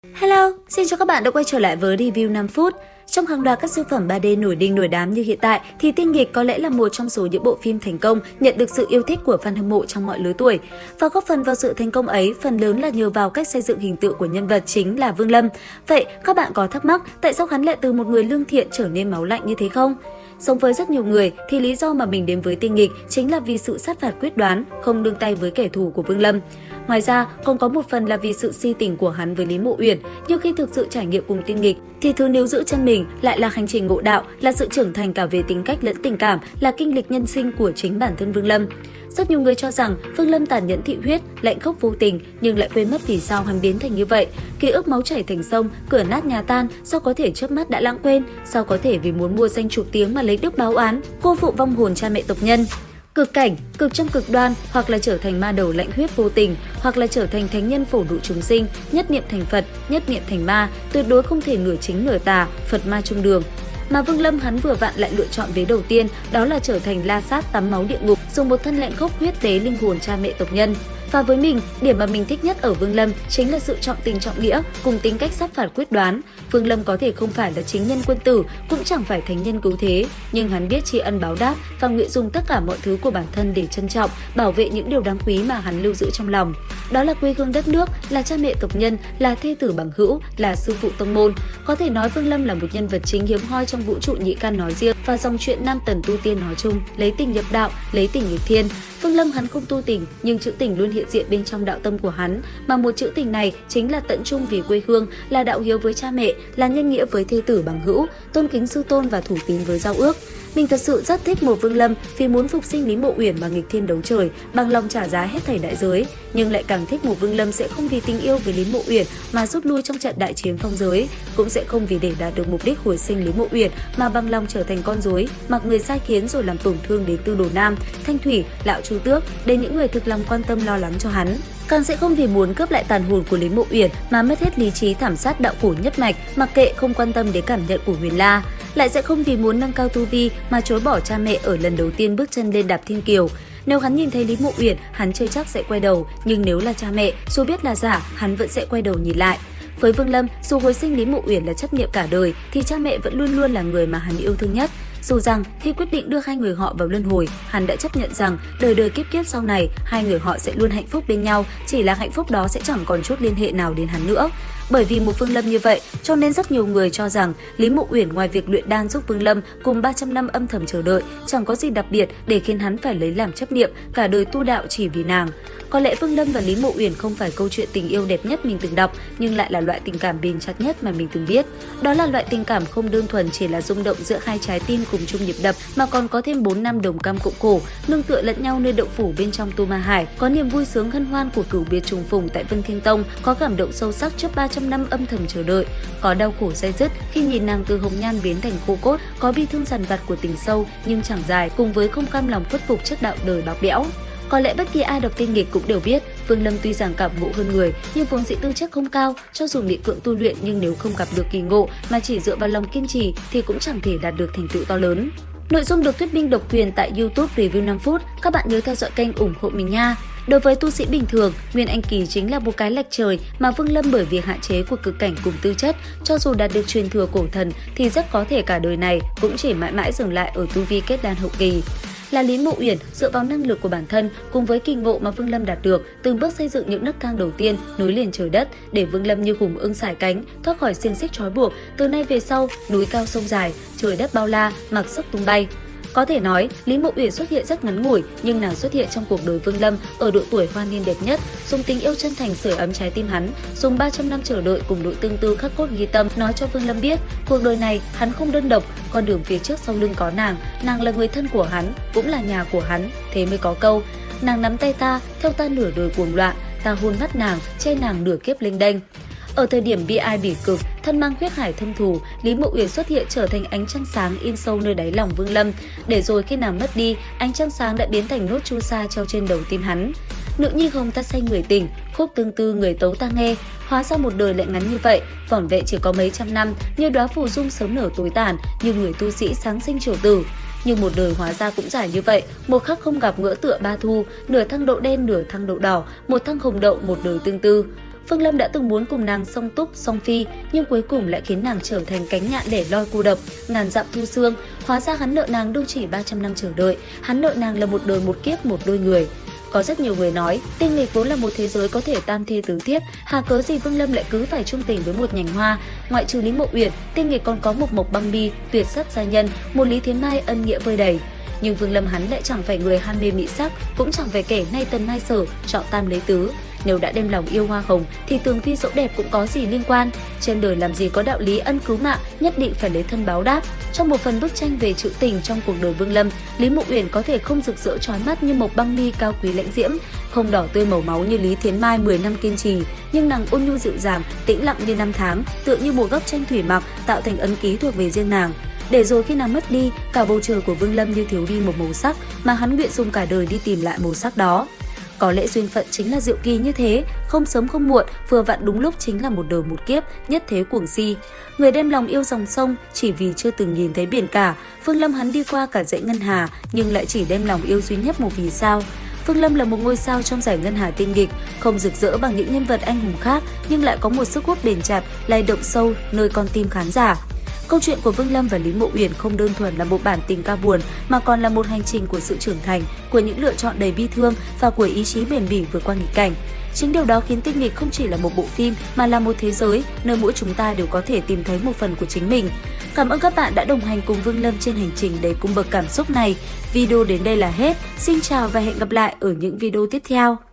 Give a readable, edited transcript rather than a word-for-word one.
Hello, xin chào các bạn đã quay trở lại với review 5 phút. Trong hàng loạt các siêu phẩm 3D nổi đình nổi đám như hiện tại thì Tiên Nghịch có lẽ là một trong số những bộ phim thành công nhận được sự yêu thích của fan hâm mộ trong mọi lứa tuổi. Và góp phần vào sự thành công ấy phần lớn là nhờ vào cách xây dựng hình tượng của nhân vật chính là Vương Lâm. Vậy các bạn có thắc mắc tại sao hắn lại từ một người lương thiện trở nên máu lạnh như thế không? Giống với rất nhiều người thì lý do mà mình đến với Tiên Nghịch chính là vì sự sát phạt quyết đoán, không nương tay với kẻ thù của Vương Lâm. Ngoài ra, còn có một phần là vì sự si tình của hắn với Lý Mộ Uyển, nhưng khi thực sự trải nghiệm cùng Tiên Nghịch thì thứ níu giữ chân mình lại là hành trình ngộ đạo, là sự trưởng thành cả về tính cách lẫn tình cảm, là kinh lịch nhân sinh của chính bản thân Vương Lâm. Rất nhiều người cho rằng Vương Lâm tàn nhẫn thị huyết, lạnh khốc vô tình, nhưng lại quên mất vì sao hắn biến thành như vậy. Ký ức máu chảy thành sông, cửa nát nhà tan, sao có thể chớp mắt đã lãng quên, sao có thể vì muốn mua danh chuộc tiếng mà lấy đức báo oán, cô phụ vong hồn cha mẹ tộc nhân. Cực cảnh, cực trong cực đoan, hoặc là trở thành ma đầu lạnh huyết vô tình, hoặc là trở thành thánh nhân phổ độ chúng sinh, nhất niệm thành Phật, nhất niệm thành ma, tuyệt đối không thể nửa chính nửa tà, Phật ma chung đường. Mà Vương Lâm hắn vừa vặn lại lựa chọn vế đầu tiên, đó là trở thành la sát tắm máu địa ngục, dùng một thân lạnh khốc huyết tế linh hồn cha mẹ tộc nhân. Và với mình, điểm mà mình thích nhất ở Vương Lâm chính là sự trọng tình trọng nghĩa cùng tính cách sát phạt quyết đoán. Vương Lâm có thể không phải là chính nhân quân tử, cũng chẳng phải thánh nhân cứu thế, nhưng hắn biết tri ân báo đáp và nguyện dùng tất cả mọi thứ của bản thân để trân trọng, bảo vệ những điều đáng quý mà hắn lưu giữ trong lòng. Đó là quê hương đất nước, là cha mẹ tộc nhân, là thê tử bằng hữu, là sư phụ tông môn. Có thể nói Vương Lâm là một nhân vật chính hiếm hoi trong vũ trụ nhị căn nói riêng và dòng truyện Nam Tần tu tiên nói chung, lấy tình nhập đạo, lấy tình nghịch thiên. Vương Lâm hắn không tu tình, nhưng chữ tình luôn hiện diện bên trong đạo tâm của hắn, mà một chữ tình này chính là tận trung vì quê hương, là đạo hiếu với cha mẹ, là nhân nghĩa với thê tử bằng hữu, tôn kính sư tôn và thủ tín với giao ước. Mình thật sự rất thích một Vương Lâm vì muốn phục sinh Lý Mộ Uyển mà nghịch thiên đấu trời, bằng lòng trả giá hết thảy đại giới, nhưng lại càng thích một Vương Lâm sẽ không vì tình yêu với Lý Mộ Uyển mà rút lui trong trận đại chiến phong giới, cũng sẽ không vì để đạt được mục đích hồi sinh Lý Mộ Uyển mà bằng lòng trở thành con rối, mặc người sai khiến rồi làm tổn thương đến Tư Đồ Nam, Thanh Thủy, Lão Chu Tước, đến những người thực lòng quan tâm lo lắng cho hắn. Càng sẽ không vì muốn cướp lại tàn hồn của Lý Mộ Uyển mà mất hết lý trí thảm sát đạo cổ nhất mạch, mặc kệ không quan tâm đến cảm nhận của Huyền La. Lại sẽ không vì muốn nâng cao tu vi mà chối bỏ cha mẹ ở lần đầu tiên bước chân lên đạp thiên kiều. Nếu hắn nhìn thấy Lý Mộ Uyển, hắn chưa chắc sẽ quay đầu, nhưng nếu là cha mẹ, dù biết là giả, hắn vẫn sẽ quay đầu nhìn lại. Với Vương Lâm, dù hồi sinh Lý Mộ Uyển là chấp niệm cả đời, thì cha mẹ vẫn luôn luôn là người mà hắn yêu thương nhất. Dù rằng khi quyết định đưa hai người họ vào luân hồi, hắn đã chấp nhận rằng đời đời kiếp kiếp sau này hai người họ sẽ luôn hạnh phúc bên nhau, chỉ là hạnh phúc đó sẽ chẳng còn chút liên hệ nào đến hắn nữa. Bởi vì một Vương Lâm như vậy, cho nên rất nhiều người cho rằng Lý Mộ Uyển ngoài việc luyện đan giúp Vương Lâm cùng 300 năm âm thầm chờ đợi, chẳng có gì đặc biệt để khiến hắn phải lấy làm chấp niệm, cả đời tu đạo chỉ vì nàng. Có lẽ Vương Lâm và Lý Mộ Uyển không phải câu chuyện tình yêu đẹp nhất mình từng đọc, nhưng lại là loại tình cảm bền chặt nhất mà mình từng biết. Đó là loại tình cảm không đơn thuần chỉ là rung động giữa hai trái tim cùng chung nhịp đập, mà còn có thêm 4 năm đồng cam cộng khổ, nương tựa lẫn nhau nơi đậu phủ bên trong Tu Ma Hải, có niềm vui sướng hân hoan của cửu biệt trùng phùng tại Vân Thiên Tông, có cảm động sâu sắc trước 300 năm âm thầm chờ đợi, có đau khổ day dứt khi nhìn nàng từ hồng nhan biến thành khô cốt, có bi thương dằn vặt của tình sâu nhưng chẳng dài, cùng với không cam lòng khuất phục trước đạo đời bạc bẽo. Có lẽ bất kỳ ai đọc Tiên Nghịch cũng đều biết, Vương Lâm tuy rằng cảm ngộ hơn người, nhưng vốn dĩ tư chất không cao, cho dù miễn cưỡng tu luyện nhưng nếu không gặp được kỳ ngộ mà chỉ dựa vào lòng kiên trì thì cũng chẳng thể đạt được thành tựu to lớn. Nội dung được thuyết minh độc quyền tại YouTube Review 5 phút, các bạn nhớ theo dõi kênh ủng hộ mình nha. Đối với tu sĩ bình thường, Nguyên Anh Kỳ chính là một cái lệch trời mà Vương Lâm bởi vì hạn chế của cực cảnh cùng tư chất, cho dù đạt được truyền thừa cổ thần thì rất có thể cả đời này cũng chỉ mãi mãi dừng lại ở tu vi kết đan hậu kỳ. Là Lý Mộ Uyển dựa vào năng lực của bản thân cùng với kỳ ngộ mà Vương Lâm đạt được, từng bước xây dựng những nấc thang đầu tiên nối liền trời đất để Vương Lâm như hùng ưng sải cánh, thoát khỏi xiềng xích trói buộc, từ nay về sau núi cao sông dài, trời đất bao la, mặc sức tung bay. Có thể nói, Lý Mộ Uyển xuất hiện rất ngắn ngủi, nhưng nàng xuất hiện trong cuộc đời Vương Lâm ở độ tuổi hoa niên đẹp nhất, dùng tình yêu chân thành sưởi ấm trái tim hắn, dùng 300 năm chờ đợi cùng nỗi tương tư khắc cốt ghi tâm nói cho Vương Lâm biết, cuộc đời này hắn không đơn độc, con đường phía trước sau lưng có nàng là người thân của hắn, cũng là nhà của hắn, thế mới có câu, nàng nắm tay ta, theo ta nửa đời cuồng loạn, ta hôn mắt nàng, che nàng nửa kiếp lênh đênh. Ở thời điểm bi ai bỉ cực, thân mang huyết hải thâm thù, Lý Mộ Uyển xuất hiện trở thành ánh trăng sáng in sâu nơi đáy lòng Vương Lâm, để rồi khi nàng mất đi, ánh trăng sáng đã biến thành nốt chu sa treo trên đầu tim hắn. Nữ nhi hồng ta say người tình, khúc tương tư người tấu ta nghe, hóa ra một đời lại ngắn như vậy, vỏn vẹn chỉ có mấy trăm năm, như đóa phù dung sớm nở tối tàn, như người tu sĩ sáng sinh triều tử. Nhưng một đời hóa ra cũng dài như vậy, một khắc không gặp ngỡ tựa ba thu, nửa thăng đậu đen nửa thăng đậu đỏ, một thăng hồng đậu một đời tương tư. Phương Lâm đã từng muốn cùng nàng song túc, song phi, nhưng cuối cùng lại khiến nàng trở thành cánh nhạn để loi cô độc, ngàn dặm thu xương. Hóa ra hắn nợ nàng đâu chỉ 300 năm chờ đợi, hắn nợ nàng là một đời một kiếp một đôi người. Có rất nhiều người nói, tinh nghịch vốn là một thế giới có thể tam thê tứ thiếp, hà cớ gì Vương Lâm lại cứ phải chung tình với một nhành hoa. Ngoại trừ Lý Mộ Uyển, tinh nghịch còn có một Mộc Băng Bi, tuyệt sắc gia nhân, một Lý Thiến Mai ân nghĩa vơi đầy. Nhưng Vương Lâm hắn lại chẳng phải người ham mê mỹ sắc, cũng chẳng phải kẻ nay tần mai sở, chọn tam lấy tứ. Nếu đã đem lòng yêu hoa hồng thì tường vi dẫu đẹp cũng có gì liên quan. Trên đời làm gì có đạo lý ân cứu mạng nhất định phải lấy thân báo đáp. Trong một phần bức tranh về trữ tình trong cuộc đời Vương Lâm, Lý Mộ Uyển có thể không rực rỡ chói mắt như Mộc Băng Bi cao quý lãnh diễm, không đỏ tươi màu máu như Lý Thiến Mai 10 năm kiên trì, nhưng nàng ôn nhu dịu dàng, tĩnh lặng như năm tháng, tựa như một góc tranh thủy mặc tạo thành ấn ký thuộc về riêng nàng. Để rồi khi nàng mất đi, cả bầu trời của Vương Lâm như thiếu đi một màu sắc mà hắn nguyện dùng cả đời đi tìm lại màu sắc đó. Có lẽ duyên phận chính là diệu kỳ như thế, không sớm không muộn, vừa vặn đúng lúc chính là một đời một kiếp, nhất thế cuồng si. Người đem lòng yêu dòng sông chỉ vì chưa từng nhìn thấy biển cả. Vương Lâm hắn đi qua cả dãy ngân hà nhưng lại chỉ đem lòng yêu duy nhất một vì sao. Vương Lâm là một ngôi sao trong giải ngân hà tinh nghịch, không rực rỡ bằng những nhân vật anh hùng khác nhưng lại có một sức hút bền chặt, lay động sâu nơi con tim khán giả. Câu chuyện của Vương Lâm và Lý Mộ Uyển không đơn thuần là một bản tình ca buồn mà còn là một hành trình của sự trưởng thành, của những lựa chọn đầy bi thương và của ý chí bền bỉ vượt qua nghịch cảnh. Chính điều đó khiến tinh nghịch không chỉ là một bộ phim mà là một thế giới nơi mỗi chúng ta đều có thể tìm thấy một phần của chính mình. Cảm ơn các bạn đã đồng hành cùng Vương Lâm trên hành trình đầy cung bậc cảm xúc này. Video đến đây là hết. Xin chào và hẹn gặp lại ở những video tiếp theo.